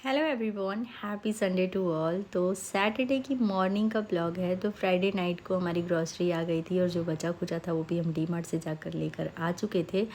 Hello everyone, happy Sunday to all. तो Saturday की morning का ब्लॉग है। तो फ्राइडे नाइट को हमारी ग्रॉसरी आ गई थी और जो बचा खुचा था वो भी हम डी मार्ट से जाकर लेकर आ चुके थे।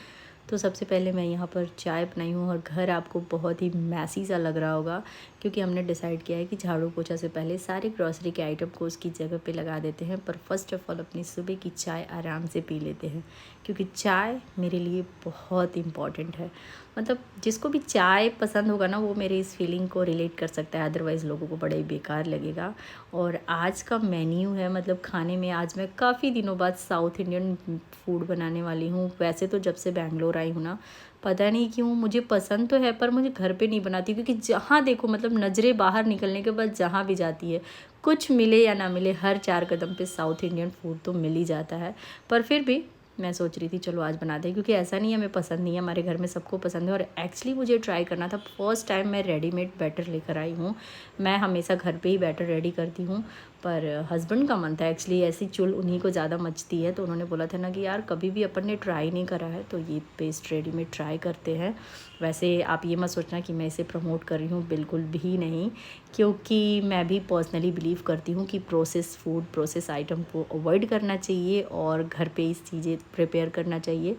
तो सबसे पहले मैं यहाँ पर चाय बनाई हूँ और घर आपको बहुत ही मैसी सा लग रहा होगा क्योंकि हमने डिसाइड किया है कि झाड़ू पोछा से पहले सारे ग्रॉसरी के आइटम को उसकी जगह पे लगा देते हैं, पर फर्स्ट ऑफ ऑल अपनी सुबह की चाय आराम से पी लेते हैं क्योंकि चाय मेरे लिए बहुत इम्पॉर्टेंट है। मतलब जिसको भी चाय पसंद होगा ना वो मेरे इस फीलिंग को रिलेट कर सकता है, अदरवाइज़ लोगों को बड़ा ही बेकार लगेगा। और आज का मेन्यू है, मतलब खाने में आज मैं काफ़ी दिनों बाद साउथ इंडियन फूड बनाने वाली हूँ। वैसे तो जब से बैंगलोर आई हूँ ना, पता नहीं क्यों मुझे पसंद तो है पर मुझे घर पे नहीं बनाती क्योंकि जहाँ देखो मतलब नज़रें बाहर निकलने के बाद जहाँ भी जाती है, कुछ मिले या ना मिले, हर 4 कदम पे साउथ इंडियन फूड तो मिल ही जाता है। पर फिर भी मैं सोच रही थी चलो आज बना दें, क्योंकि ऐसा नहीं है हमें पसंद नहीं है, हमारे घर में सबको पसंद है। और एक्चुअली मुझे ट्राई करना था, फर्स्ट टाइम मैं रेडीमेड बैटर लेकर आई हूँ। मैं हमेशा घर पे ही बैटर रेडी करती हूँ, पर हस्बैंड का मन था एक्चुअली, ऐसी चुल उन्हीं को ज़्यादा मचती है, तो उन्होंने बोला था ना कि यार कभी भी अपन ने ट्राई नहीं करा है तो ये पेस्ट रेडीमेड ट्राई करते हैं। वैसे आप ये मत सोचना कि मैं इसे प्रमोट कर रही हूँ, बिल्कुल भी नहीं, क्योंकि मैं भी पर्सनली बिलीव करती हूँ कि प्रोसेस फूड, प्रोसेस आइटम को अवॉइड करना चाहिए और घर पे इस चीज़ें प्रिपेयर करना चाहिए।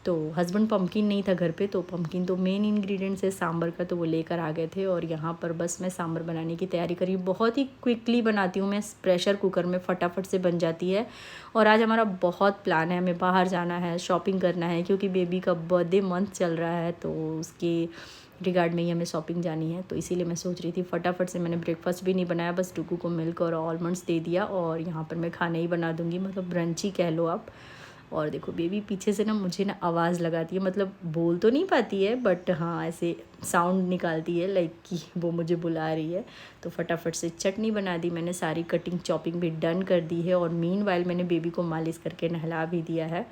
तो हस्बैंड पम्पकिन नहीं था घर पे, तो पम्पकिन तो मेन इंग्रेडिएंट्स है सांभर का, तो वो लेकर आ गए थे। और यहाँ पर बस मैं सांभर बनाने की तैयारी करी। बहुत ही क्विकली बनाती हूँ मैं, प्रेशर कुकर में फटाफट से बन जाती है। और आज हमारा बहुत प्लान है, हमें बाहर जाना है, शॉपिंग करना है, क्योंकि बेबी का बर्थडे मंथ चल रहा है, तो उसके रिगार्ड में ही हमें शॉपिंग जानी है। तो इसीलिए मैं सोच रही थी फटाफट से, मैंने ब्रेकफास्ट भी नहीं बनाया, बस टुकू को मिल्क और आलमंड्स दे दिया और यहाँ पर मैं खाना ही बना दूँगी, मतलब ब्रंच ही कह लो आप। और देखो बेबी पीछे से ना मुझे ना आवाज़ लगाती है, मतलब बोल तो नहीं पाती है बट हाँ ऐसे साउंड निकालती है लाइक कि वो मुझे बुला रही है। तो फटाफट से चटनी बना दी मैंने, सारी कटिंग चॉपिंग भी डन कर दी है। और मीनवाइल मैंने बेबी को मालिश करके नहला भी दिया है।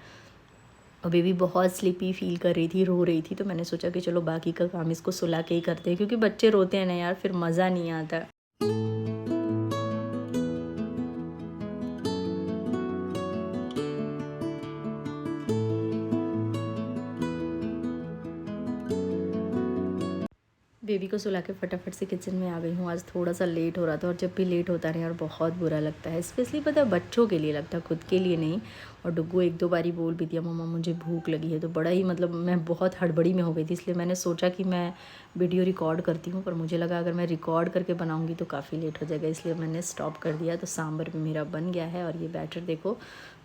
और बेबी बहुत स्लीपी फील कर रही थी, रो रही थी, तो मैंने सोचा कि चलो बाकी का काम इसको सुला के ही करते हैं, क्योंकि बच्चे रोते हैं ना यार फिर मज़ा नहीं आता। बेबी को सुला के फटाफट से किचन में आ गई हूँ। आज थोड़ा सा लेट हो रहा था और जब भी लेट होता है यार बहुत बुरा लगता है, स्पेशली पता है बच्चों के लिए लगता है, खुद के लिए नहीं। और डुग्गू 1-2 बारी बोल भी दिया मम्मा मुझे भूख लगी है, तो बड़ा ही मतलब मैं बहुत हड़बड़ी में हो गई थी, इसलिए मैंने सोचा कि मैं वीडियो रिकॉर्ड करती हूँ, पर मुझे लगा अगर मैं रिकॉर्ड करके बनाऊँगी तो काफ़ी लेट हो जाएगा, इसलिए मैंने स्टॉप कर दिया। तो सांभर भी मेरा बन गया है और ये बैटर देखो,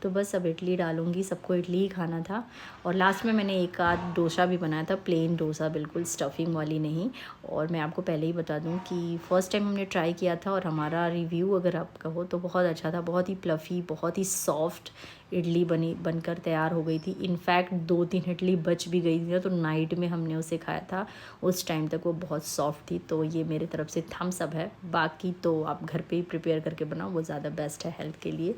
तो बस अब इडली डालूँगी, सबको इडली ही खाना था। और लास्ट में मैंने एक आध डोसा भी बनाया था, प्लेन डोसा, बिल्कुल स्टफिंग वाली नहीं। और मैं आपको पहले ही बता दूं कि फ़र्स्ट टाइम हमने ट्राई किया था और हमारा रिव्यू अगर आप कहो तो बहुत अच्छा था, बहुत ही प्लफ़ी, बहुत ही सॉफ्ट इडली बनकर तैयार हो गई थी। इनफैक्ट 2-3 इडली बच भी गई थी ना, तो नाइट में हमने उसे खाया था, उस टाइम तक वो बहुत सॉफ्ट थी। तो ये मेरे तरफ से थम्स अप है। बाकी तो आप घर पे ही प्रिपेयर करके बनाओ, वो ज़्यादा बेस्ट है हेल्थ के लिए।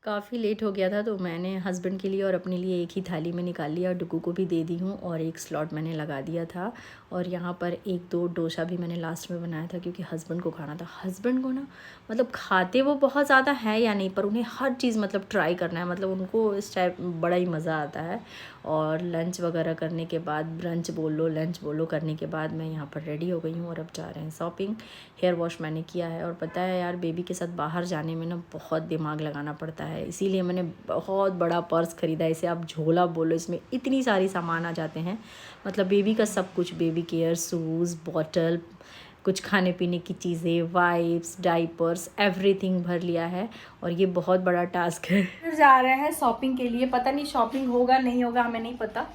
काफ़ी लेट हो गया था, तो मैंने हस्बैंड के लिए और अपने लिए एक ही थाली में निकाल लिया और डुगू को भी दे दी हूँ, और एक स्लॉट मैंने लगा दिया था। और यहाँ पर 1-2 डोसा भी मैंने लास्ट में बनाया था क्योंकि हस्बैंड को खाना था। हस्बैंड को ना मतलब खाते वो बहुत ज़्यादा है या नहीं, पर उन्हें हर चीज़ मतलब ट्राई करना है, मतलब उनको इस टाइप बड़ा ही मज़ा आता है। और लंच वगैरह करने के बाद, ब्रंच बोल लो लंच बोलो, करने के बाद मैं यहाँ पर रेडी हो गई हूँ और अब जा रहे हैं शॉपिंग। हेयर वॉश मैंने किया है, और पता है यार बेबी के साथ बाहर जाने में ना बहुत दिमाग लगाना पड़ता है, इसीलिए मैंने बहुत बड़ा पर्स ख़रीदा। इसे आप झोला बोलो, इसमें इतनी सारी सामान आ जाते हैं, मतलब बेबी का सब कुछ, बेबी केयर, शूज़, बॉटल, कुछ खाने पीने की चीज़ें, वाइप्स, डाइपर्स, एवरीथिंग भर लिया है। और ये बहुत बड़ा टास्क है। फिर जा रहे हैं शॉपिंग के लिए, पता नहीं शॉपिंग होगा नहीं होगा हमें नहीं पता,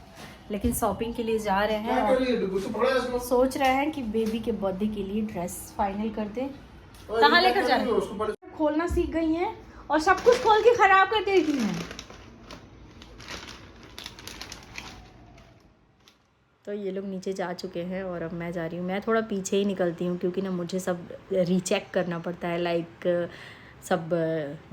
लेकिन शॉपिंग के लिए जा रहे हैं। और सोच रहे हैं कि बेबी के बर्थडे के लिए ड्रेस फाइनल कर दें। कहाँ लेकर जा रहे हैं? खोलना सीख गई हैं और सब कुछ खोल के खराब कर देती हैं। तो ये लोग नीचे जा चुके हैं और अब मैं जा रही हूँ। मैं थोड़ा पीछे ही निकलती हूँ क्योंकि ना मुझे सब रीचेक करना पड़ता है, लाइक सब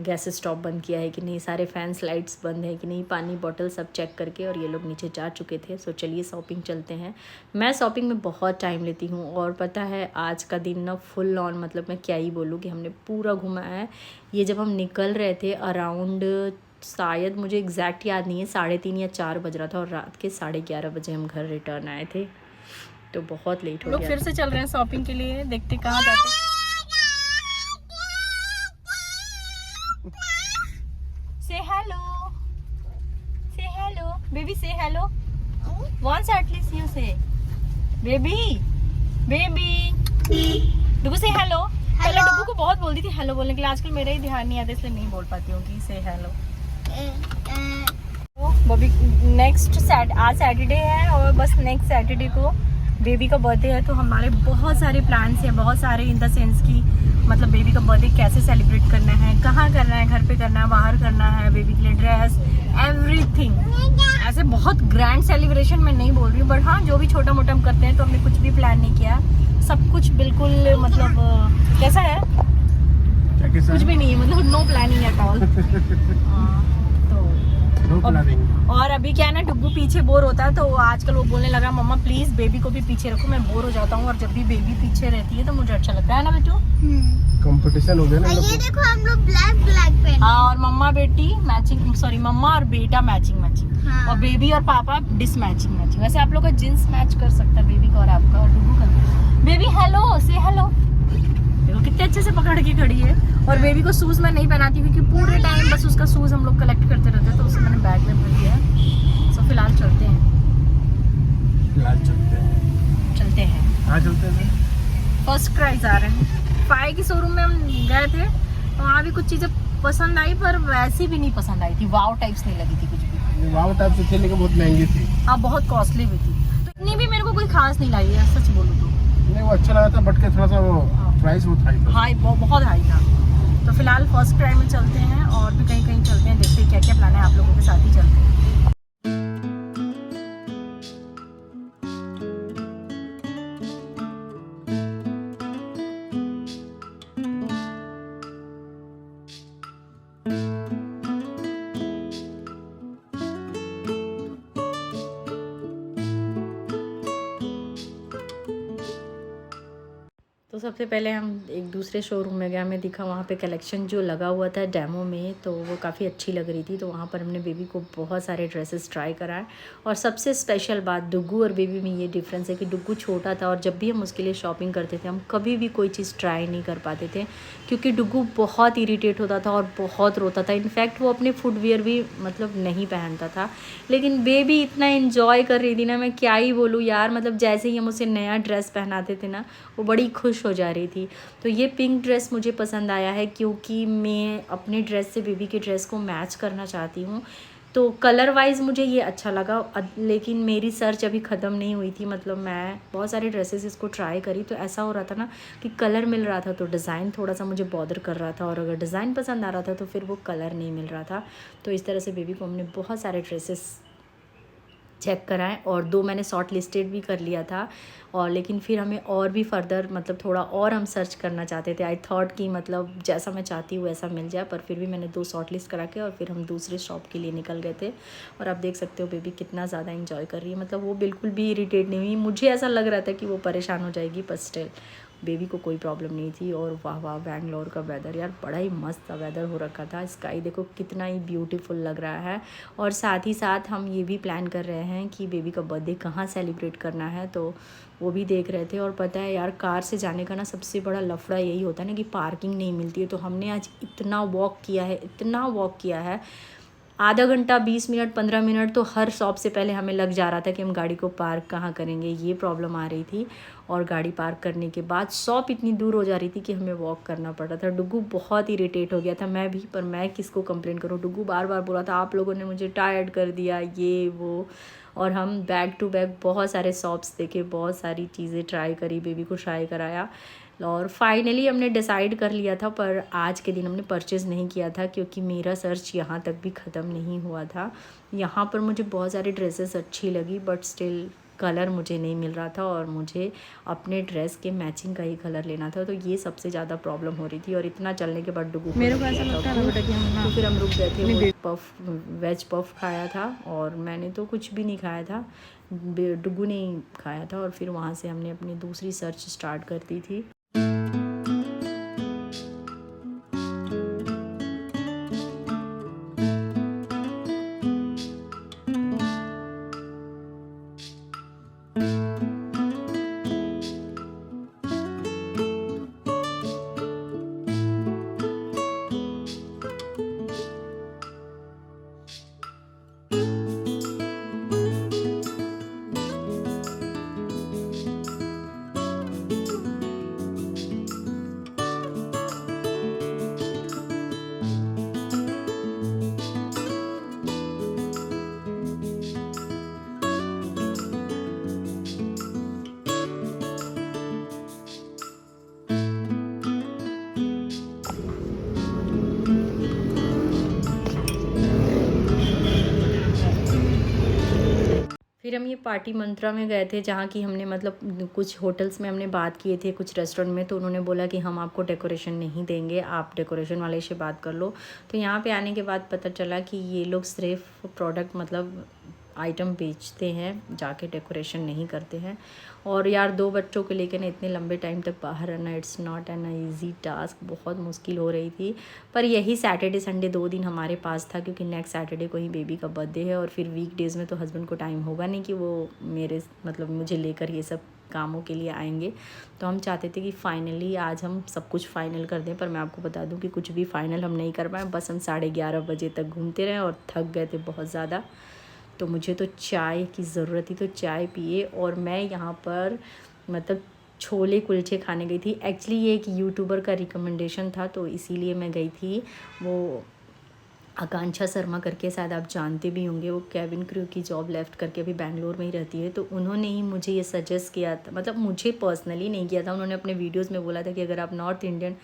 गैस स्टॉप बंद किया है कि नहीं, सारे फैंस लाइट्स बंद है कि नहीं, पानी बॉटल सब चेक करके। और ये लोग नीचे जा चुके थे। सो चलिए शॉपिंग चलते हैं। मैं शॉपिंग में बहुत टाइम लेती हूँ और पता है आज का दिन ना फुल ऑन, मतलब मैं क्या ही बोलूँ कि हमने पूरा घुमाया है। ये जब हम निकल रहे थे अराउंड, शायद मुझे एग्जैक्ट याद नहीं है, 3:30 या 4 बज रहा था और रात के 11:30 बजे हम घर रिटर्न आए थे। तो बहुत लेट हो गया। लोग फिर से चल रहे हैं शॉपिंग के लिए, देखते कहाँ जाते हैं। Say hello. Say hello. Baby, say hello. Once at least you say. Baby. Baby. डुगू से हेलो। पहले डुगू को बहुत बोलती थी हेलो बोलने के लिए, आजकल मेरा ही ध्यान नहीं आता इसलिए नहीं बोल पाती हूँ कि से हेलो। बॉबी नेक्स्ट आज सैटरडे है और बस नेक्स्ट सैटरडे को बेबी का बर्थडे है। तो हमारे बहुत सारे प्लान्स हैं, बहुत सारे इन द सेंस की मतलब बेबी का बर्थडे कैसे सेलिब्रेट करना है, कहाँ करना है, घर पे करना है, बाहर करना है, बेबी के लिए ड्रेस, एवरीथिंग। ऐसे बहुत ग्रैंड सेलिब्रेशन मैं नहीं बोल रही हूँ, बट हाँ जो भी छोटा मोटा हम करते हैं तो हमने कुछ भी प्लान नहीं किया। सब कुछ बिल्कुल मतलब कैसा है, कुछ भी नहीं है, मतलब नो प्लानिंग एट ऑल। और अभी क्या है ना, डुग्गू पीछे बोर होता है तो आजकल वो बोलने लगा मम्मा प्लीज बेबी को भी पीछे रखो, मैं बोर हो जाता हूँ। और जब भी बेबी पीछे रहती है तो मुझे अच्छा लगता है ना बेटू। कंपटीशन हो गया ना। ये देखो हम लोग ब्लैक पहने। हाँ, और मम्मा बेटी मैचिंग, सॉरी मम्मा और बेटा मैचिंग। हाँ। और बेबी और पापा मैचिंग। वैसे आप लोग का जींस मैच कर सकता है बेबी का और आपका, और डुग्गू का। बेबी हेलो से हेलो, देखो कितने अच्छे से पकड़ के खड़ी है। और बेबी को शूज मैं नहीं पहनाती क्योंकि पूरे टाइम बस उसका शूज हम लोग कलेक्ट करते रहते हैं, तो उसे मैंने बैग में भर दिया है। सो फिलहाल चलते हैं। हाँ चलते हैं। फर्स्ट क्राई जा रहे हैं। फाई की शोरूम में हम गए थे, वहाँ भी कुछ चीजें पसंद आई पर वैसी भी नहीं पसंद आई थी, वाव टाइप्स नहीं लगी थी कुछ भी। वाव टाइप से थी लेकिन बहुत महंगी थी। हाँ बहुत कॉस्टली भी थी, तो इतनी भी मेरे को कोई खास नहीं लगी है सच बोलूँ तो। नहीं वो अच्छा लगा था बट के थोड़ा सा वो प्राइस बहुत हाई था। हाई, बहुत हाई था। तो फिलहाल फर्स्ट क्राई में चलते हैं और भी कहीं चलते हैं, देखते हैं क्या क्या प्लान है, आप लोगों के साथ ही चलते हैं। तो सबसे पहले हम एक दूसरे शोरूम में गए, हमें दिखा वहाँ पे कलेक्शन जो लगा हुआ था डेमो में, तो वो काफ़ी अच्छी लग रही थी। तो वहाँ पर हमने बेबी को बहुत सारे ड्रेसेस ट्राई कराए। और सबसे स्पेशल बात डुग्गू और बेबी में ये डिफरेंस है कि डुग्गू छोटा था और जब भी हम उसके लिए शॉपिंग करते थे हम कभी भी कोई चीज़ ट्राई नहीं कर पाते थे क्योंकि डुग्गू बहुत इरीटेट होता था और बहुत रोता था। इनफैक्ट वो अपने फुटवियर भी मतलब नहीं पहनता था, लेकिन बेबी इतना इन्जॉय कर रही थी ना, मैं क्या ही बोलूँ यार। मतलब जैसे ही हम उसे नया ड्रेस पहनाते थे ना वो बड़ी खुश हो जा रही थी। तो ये पिंक ड्रेस मुझे पसंद आया है क्योंकि मैं अपने ड्रेस से बेबी के ड्रेस को मैच करना चाहती हूँ। तो कलर वाइज मुझे ये अच्छा लगा, लेकिन मेरी सर्च अभी ख़त्म नहीं हुई थी। मतलब मैं बहुत सारे ड्रेसेस इसको ट्राई करी तो ऐसा हो रहा था ना कि कलर मिल रहा था तो डिज़ाइन थोड़ा सा मुझे बॉदर कर रहा था, और अगर डिज़ाइन पसंद आ रहा था तो फिर वो कलर नहीं मिल रहा था। तो इस तरह से बेबी को हमने बहुत सारे ड्रेसेस चेक कराएं और 2 मैंने शॉर्ट लिस्टेड भी कर लिया था। और लेकिन फिर हमें और भी फर्दर मतलब थोड़ा और हम सर्च करना चाहते थे। आई थॉट कि मतलब जैसा मैं चाहती हूँ वैसा मिल जाए, पर फिर भी मैंने 2 शॉर्ट लिस्ट करा के और फिर हम दूसरे शॉप के लिए निकल गए थे। और आप देख सकते हो बेबी कितना ज़्यादा इंजॉय कर रही है, मतलब वो बिल्कुल भी इरीटेट नहीं हुई। मुझे ऐसा लग रहा था कि वो परेशान हो जाएगी, पर स्टिल बेबी को कोई प्रॉब्लम नहीं थी। और वाह बैंगलोर का वेदर यार बड़ा ही मस्त सा वेदर हो रखा था। स्काई देखो कितना ही ब्यूटीफुल लग रहा है। और साथ ही साथ हम ये भी प्लान कर रहे हैं कि बेबी का बर्थडे कहाँ सेलिब्रेट करना है, तो वो भी देख रहे थे। और पता है यार कार से जाने का ना सबसे बड़ा लफड़ा यही होता है ना कि पार्किंग नहीं मिलती है। तो हमने आज इतना वॉक किया है, आधा घंटा 20 मिनट 15 मिनट तो हर शॉप से पहले हमें लग जा रहा था कि हम गाड़ी को पार्क कहाँ करेंगे, ये प्रॉब्लम आ रही थी। और गाड़ी पार्क करने के बाद शॉप इतनी दूर हो जा रही थी कि हमें वॉक करना पड़ रहा था। डुग्गू बहुत इरिटेट हो गया था, मैं भी, पर मैं किसको कंप्लेन करूँ। डुग्गू बार बार बोला था आप लोगों ने मुझे टायर्ड कर दिया ये वो। और हम बैक टू बैक बहुत सारे शॉप्स देखे, बहुत सारी चीज़ें ट्राई करी, बेबी को ट्राई कराया। और फाइनली हमने डिसाइड कर लिया था, पर आज के दिन हमने परचेज़ नहीं किया था क्योंकि मेरा सर्च यहाँ तक भी ख़त्म नहीं हुआ था। यहाँ पर मुझे बहुत सारी ड्रेसेस अच्छी लगी, बट स्टिल कलर मुझे नहीं मिल रहा था और मुझे अपने ड्रेस के मैचिंग का ही कलर लेना था, तो ये सबसे ज़्यादा प्रॉब्लम हो रही थी। और इतना चलने के बाद डुगू मेरे को ऐसा लगता है बेटा कि हम तो फिर हम रुक गए थे। वो पफ वेज पफ खाया था और मैंने तो कुछ भी नहीं खाया था, डुगू ने ही खाया था। और फिर वहाँ से हमने अपनी दूसरी सर्च स्टार्ट कर दी थी। फिर हम ये पार्टी मंत्रा में गए थे, जहाँ की हमने मतलब कुछ होटल्स में हमने बात किए थे, कुछ रेस्टोरेंट में, तो उन्होंने बोला कि हम आपको डेकोरेशन नहीं देंगे, आप डेकोरेशन वाले से बात कर लो। तो यहाँ पे आने के बाद पता चला कि ये लोग सिर्फ प्रोडक्ट मतलब आइटम बेचते हैं, जाके डेकोरेशन नहीं करते हैं। और यार 2 बच्चों को लेकर इतने लंबे टाइम तक बाहर रहना, it's not an easy task, बहुत मुश्किल हो रही थी। पर यही सैटरडे संडे 2 दिन हमारे पास था, क्योंकि नेक्स्ट सैटरडे को ही बेबी का बर्थडे है। और फिर वीकडेज़ में तो हस्बैंड को टाइम होगा नहीं कि वो मेरे मतलब मुझे लेकर ये सब कामों के लिए आएंगे। तो हम चाहते थे कि फाइनली आज हम सब कुछ फ़ाइनल कर दें, पर मैं आपको बता दूं कि कुछ भी फ़ाइनल हम नहीं कर पाए। बस हम 11:30 बजे तक घूमते रहे और थक गए थे बहुत ज़्यादा। तो मुझे तो चाय की ज़रूरत थी, तो चाय पिए। और मैं यहाँ पर मतलब छोले कुलचे खाने गई थी। एक्चुअली ये एक यूट्यूबर का रिकमेंडेशन था, तो इसीलिए मैं गई थी। वो आकांक्षा शर्मा करके, शायद आप जानते भी होंगे, वो केबिन क्रू की जॉब लेफ्ट करके अभी बैंगलोर में ही रहती है। तो उन्होंने ही मुझे ये सजेस्ट किया था, मतलब मुझे पर्सनली नहीं किया था, उन्होंने अपने वीडियोज़ में बोला था कि अगर आप नॉर्थ इंडियन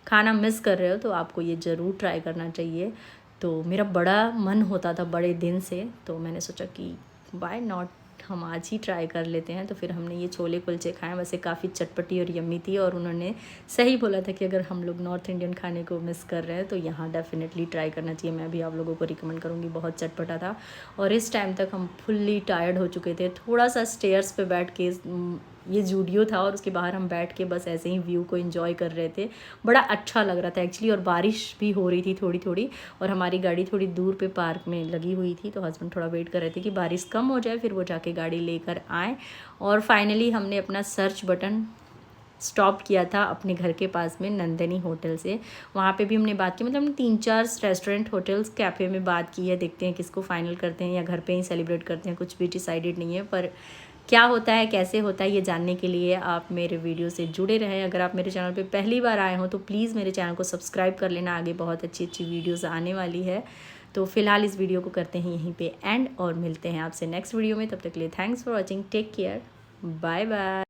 खाना मिस कर रहे हो तो आपको ये ज़रूर ट्राई करना चाहिए। तो मेरा बड़ा मन होता था बड़े दिन से, तो मैंने सोचा कि वाई नॉट, हम आज ही ट्राई कर लेते हैं। तो फिर हमने ये छोले कुलचे खाए। वैसे काफ़ी चटपटी और यम्मी थी, और उन्होंने सही बोला था कि अगर हम लोग नॉर्थ इंडियन खाने को मिस कर रहे हैं तो यहाँ डेफिनेटली ट्राई करना चाहिए। मैं भी आप लोगों को रिकमेंड करूँगी, बहुत चटपटा था। और इस टाइम तक हम फुल्ली टायर्ड हो चुके थे। थोड़ा सा स्टेयर्स पे बैठ के, ये जूडियो था और उसके बाहर हम बैठ के बस ऐसे ही व्यू को एंजॉय कर रहे थे। बड़ा अच्छा लग रहा था एक्चुअली, और बारिश भी हो रही थी थोड़ी थोड़ी, और हमारी गाड़ी थोड़ी दूर पे पार्क में लगी हुई थी। तो हस्बैंड थोड़ा वेट कर रहे थे कि बारिश कम हो जाए, फिर वो जाके गाड़ी लेकर आए। और फाइनली हमने अपना सर्च बटन स्टॉप किया था अपने घर के पास में नंदिनी होटल से। वहाँ पे भी हमने बात की, मतलब हमने 3-4 रेस्टोरेंट, होटल्स, कैफ़े में बात की है। देखते हैं किसको फाइनल करते हैं या घर पे ही सेलिब्रेट करते हैं, कुछ भी डिसाइडेड नहीं है। पर क्या होता है, कैसे होता है, ये जानने के लिए आप मेरे वीडियो से जुड़े रहें। अगर आप मेरे चैनल पे पहली बार आए हो तो प्लीज़ मेरे चैनल को सब्सक्राइब कर लेना, आगे बहुत अच्छी अच्छी वीडियोस आने वाली है। तो फिलहाल इस वीडियो को करते हैं यहीं पे एंड, और मिलते हैं आपसे नेक्स्ट वीडियो में। तब तक के लिए thanks for watching, take care, bye bye.